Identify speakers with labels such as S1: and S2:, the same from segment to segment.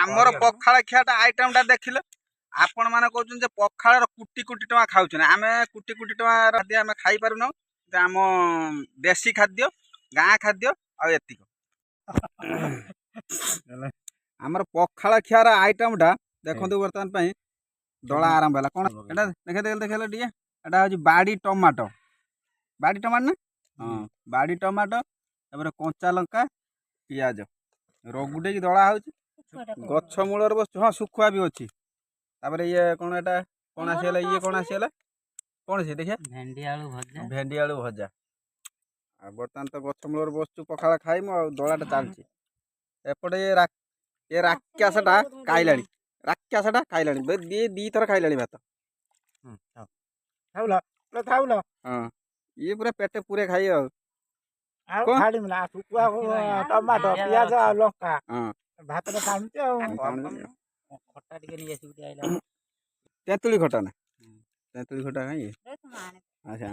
S1: आमर पखाड़ खियाटा आइटमटा देखिले आपण माने कहउछन जे पखाड़र कुटी कुटी टका खाउछन आमे कुटी कुटी टका खाद्य आमे खाई पारु न आम देसी खाद्य गाँ खाद्य आ एतिक आमर पखाड़ खियार आइटमटा देखंतु वर्तमान पई दला आरंभ होला कोन एटा देखेले टिके एटा होची बाडी टमाटो ना हां बाडी टमाटो तापर कंचा लंका पियाज रगुटे की दला होची गछ मूलर बस हाँ सुखुआ भी अच्छी तापर ये कौन एटा कौन आसीला ये कौन आसीला कौन से देखिए भेंडी आलू भजा आ बर्तमान तो गछ मूलर बसचु पखाड़ा खाइम आ दलाटा चलची एपटे ये राक्षसटा खाइलाणी दी थर खाइलाणी भात
S2: खाउला
S1: हां ये पूरा पेटे पूरे खाई
S2: टमाटो पियाज लंका
S1: हां
S2: भात रे खाउंते
S3: खट्टा टिके नि आसी उठी आइला
S1: तेंतुली खटा ना तेंतुली खटा खाई अच्छा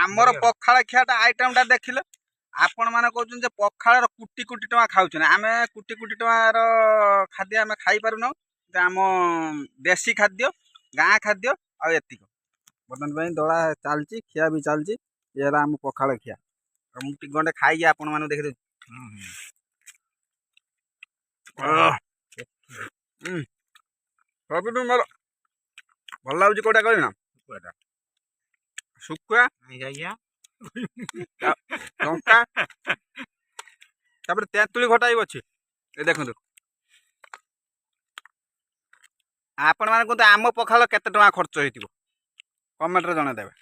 S1: आमर पखाड़ खियाटा आइटमटा देखिले आपण माने कहउछन जे पखाड़र कुटी कुटी टका खाउछन आमे कुटी कुटी टकार खाद्य आमे खाई पारु न आम देसी खाद्य गाँ खाद्य आ एतिक बर्तमान पई दला चलची खिया भी चलची ये ला आम पखाड़ खिया मु टिक गंडे खाई आपण माने देखि दे सबुठु मोर भल लाଗୁଛି कोटा कहली ना सुकुआ लंका तापर तेंतुली खटा भी अच्छी ए देखंतु आपण माने कोन आम पखाड़ केते टका खर्च हेतिबो कमेंट रे जणा देबे।